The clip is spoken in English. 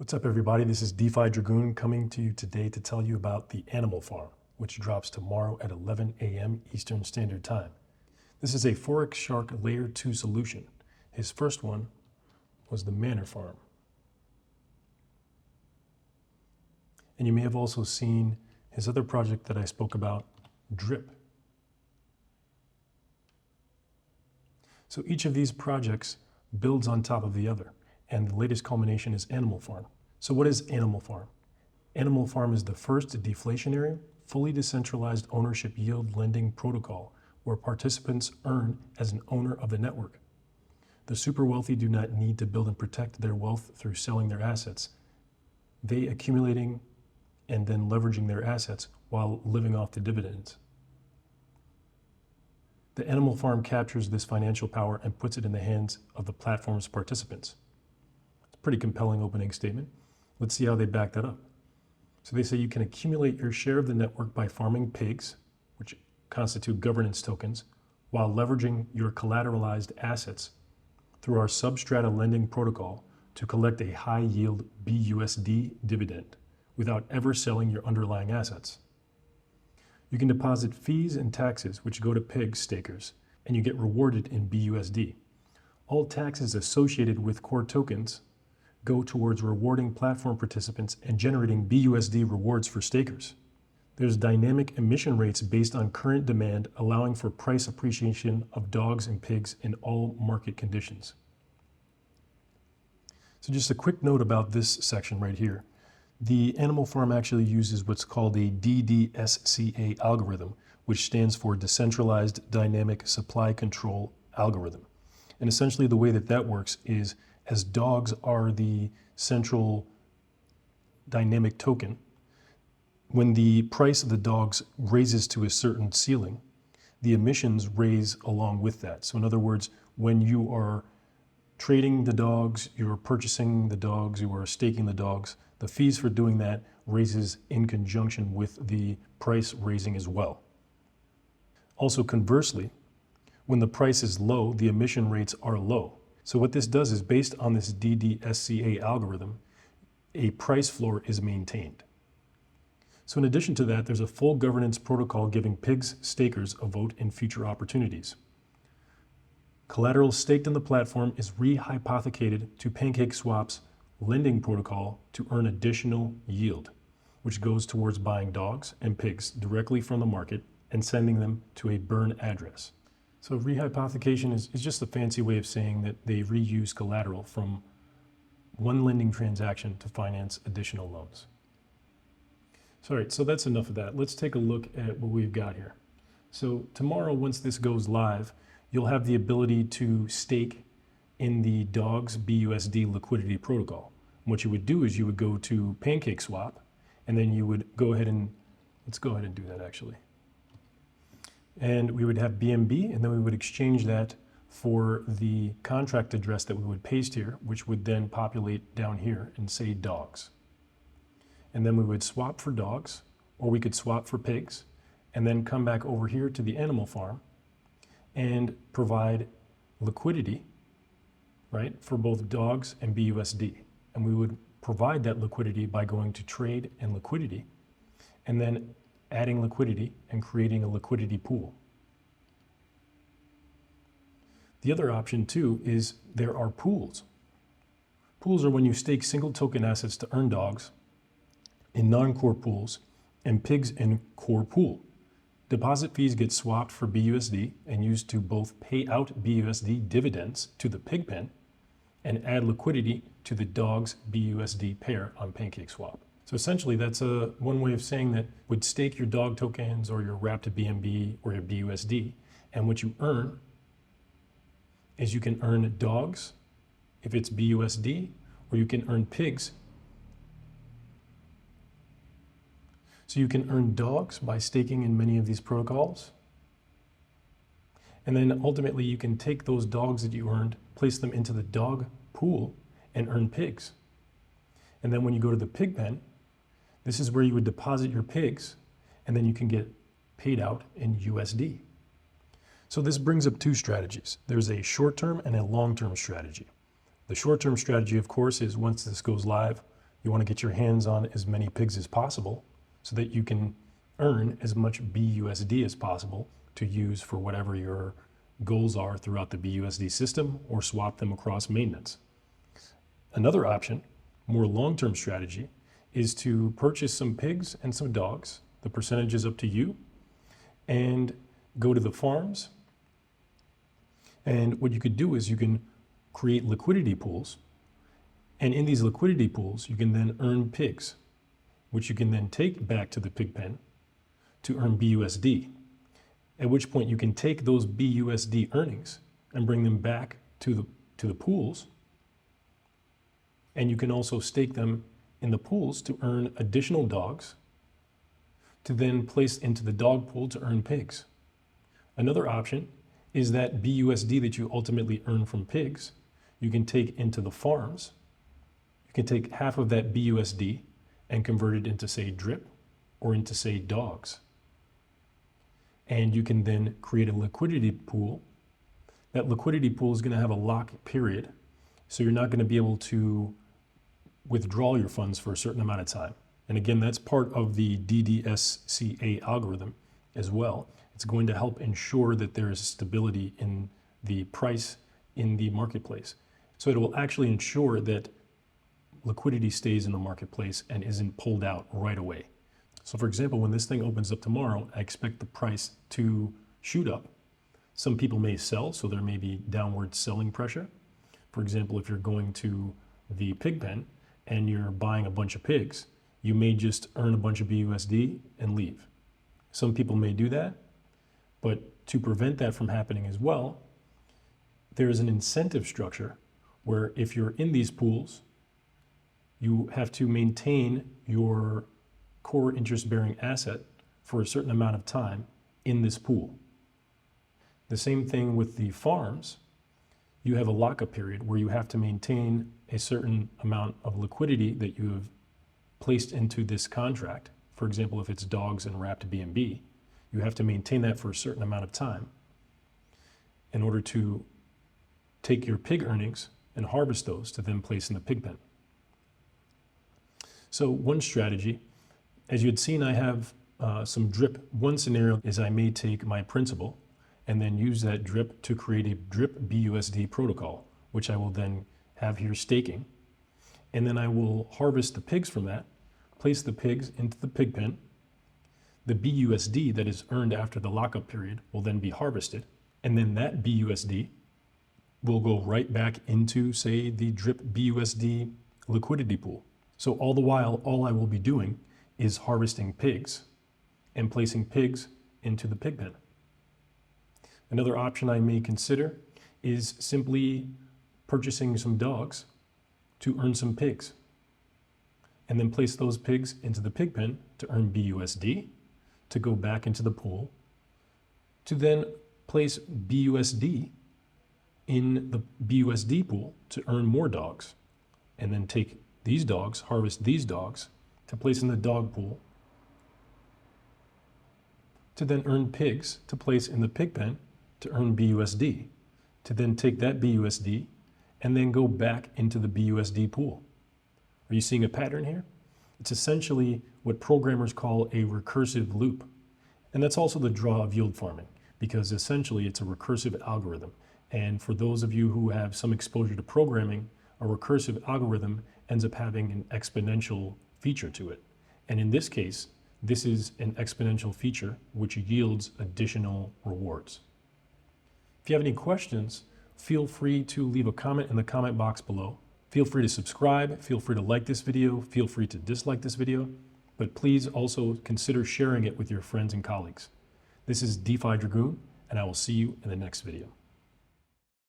What's up, everybody? This is DeFi Dragoon coming to you today to tell you about the Animal Farm, which drops tomorrow at 11 a.m. Eastern Standard Time. This is a Forex Shark Layer 2 solution. His first one was the Manor Farm. And you may have also seen his other project that I spoke about, DRIP. So each of these projects builds on top of the other. And the latest culmination is Animal Farm. So what is Animal Farm? Animal Farm is the first deflationary, fully decentralized ownership yield lending protocol where participants earn as an owner of the network. The super wealthy do not need to build and protect their wealth through selling their assets. They accumulating and then leveraging their assets while living off the dividends. The Animal Farm captures this financial power and puts it in the hands of the platform's participants. Pretty compelling opening statement. Let's see how they back that up. So they say you can accumulate your share of the network by farming pigs, which constitute governance tokens, while leveraging your collateralized assets through our substrata lending protocol to collect a high yield BUSD dividend without ever selling your underlying assets. You can deposit fees and taxes which go to pig stakers, and you get rewarded in BUSD. All taxes associated with core tokens go towards rewarding platform participants and generating BUSD rewards for stakers. There's dynamic emission rates based on current demand, allowing for price appreciation of dogs and pigs in all market conditions. So just a quick note about this section right here. The Animal Farm actually uses what's called a DDSCA algorithm, which stands for Decentralized Dynamic Supply Control Algorithm. And essentially the way that that works is, as dogs are the central dynamic token, when the price of the dogs raises to a certain ceiling, the emissions raise along with that. So in other words, when you are trading the dogs, you're purchasing the dogs, you are staking the dogs, the fees for doing that raises in conjunction with the price raising as well. Also conversely, when the price is low, the emission rates are low. So what this does is, based on this DDSCA algorithm, a price floor is maintained. So in addition to that, there's a full governance protocol giving pigs stakers a vote in future opportunities. Collateral staked in the platform is rehypothecated to PancakeSwap's lending protocol to earn additional yield, which goes towards buying dogs and pigs directly from the market and sending them to a burn address. So rehypothecation is just a fancy way of saying that they reuse collateral from one lending transaction to finance additional loans. So, all right, so that's enough of that. Let's take a look at what we've got here. So tomorrow, once this goes live, you'll have the ability to stake in the dogs BUSD liquidity protocol. And what you would do is you would go to PancakeSwap, and then you would go ahead and, let's go ahead and do that actually. And we would have BNB, and then we would exchange that for the contract address that we would paste here, which would then populate down here and say dogs. And then we would swap for dogs, or we could swap for pigs, and then come back over here to the Animal Farm and provide liquidity, right, for both dogs and BUSD. And we would provide that liquidity by going to trade and liquidity, and then adding liquidity and creating a liquidity pool. The other option too is there are pools. Pools are when you stake single token assets to earn dogs in non-core pools and pigs in core pool. Deposit fees get swapped for BUSD and used to both pay out BUSD dividends to the pig pen and add liquidity to the dogs BUSD pair on PancakeSwap. So essentially, that's one way of saying that would stake your dog tokens or your wrap to BNB or your BUSD, and what you earn is you can earn dogs if it's BUSD, or you can earn pigs. So you can earn dogs by staking in many of these protocols, and then ultimately you can take those dogs that you earned, place them into the dog pool, and earn pigs. And then when you go to the pig pen, this is where you would deposit your pigs, and then you can get paid out in USD. So this brings up two strategies. There's a short-term and a long-term strategy. The short-term strategy, of course, is once this goes live, You want to get your hands on as many pigs as possible so that you can earn as much BUSD as possible to use for whatever your goals are throughout the BUSD system, or swap them across maintenance. Another option, more long-term strategy, is to purchase some pigs and some dogs. The percentage is up to you. And go to the farms. And what you could do is you can create liquidity pools. And in these liquidity pools, you can then earn pigs, which you can then take back to the pig pen to earn BUSD. At which point you can take those BUSD earnings and bring them back to the pools. And you can also stake them in the pools to earn additional dogs, to then place into the dog pool to earn pigs. Another option is that BUSD that you ultimately earn from pigs, you can take into the farms. You can take half of that BUSD and convert it into, say, DRIP or into, say, dogs. And you can then create a liquidity pool. That liquidity pool is going to have a lock period, so you're not going to be able to withdraw your funds for a certain amount of time. And again, that's part of the DDSCA algorithm as well. It's going to help ensure that there is stability in the price in the marketplace. So it will actually ensure that liquidity stays in the marketplace and isn't pulled out right away. So for example, when this thing opens up tomorrow, I expect the price to shoot up. Some people may sell, so there may be downward selling pressure. For example, if you're going to the pig pen and you're buying a bunch of pigs, you may just earn a bunch of BUSD and leave. Some people may do that, but to prevent that from happening as well, there is an incentive structure where if you're in these pools, you have to maintain your core interest-bearing asset for a certain amount of time in this pool. The same thing with the farms. You have a lockup period where you have to maintain a certain amount of liquidity that you have placed into this contract. For example, if it's dogs and wrapped B&B, you have to maintain that for a certain amount of time in order to take your pig earnings and harvest those to then place in the pig pen. So one strategy, as you had seen, I have some DRIP. One scenario is I may take my principal and then use that DRIP to create a DRIP BUSD protocol, which I will then have here staking. And then I will harvest the pigs from that, place the pigs into the pig pen. The BUSD that is earned after the lockup period will then be harvested. And then that BUSD will go right back into, say, the DRIP BUSD liquidity pool. So all the while, all I will be doing is harvesting pigs and placing pigs into the pig pen. Another option I may consider is simply purchasing some dogs to earn some pigs, and then place those pigs into the pig pen to earn BUSD, to go back into the pool, to then place BUSD in the BUSD pool to earn more dogs, and then take these dogs, harvest these dogs to place in the dog pool, to then earn pigs to place in the pig pen to earn BUSD, to then take that BUSD and then go back into the BUSD pool. Are you seeing a pattern here? It's essentially what programmers call a recursive loop. And that's also the draw of yield farming, because essentially it's a recursive algorithm. And for those of you who have some exposure to programming, a recursive algorithm ends up having an exponential feature to it. And in this case, this is an exponential feature which yields additional rewards. If you have any questions, feel free to leave a comment in the comment box below. Feel free to subscribe, feel free to like this video, feel free to dislike this video, but please also consider sharing it with your friends and colleagues. This is DeFi Dragoon, and I will see you in the next video.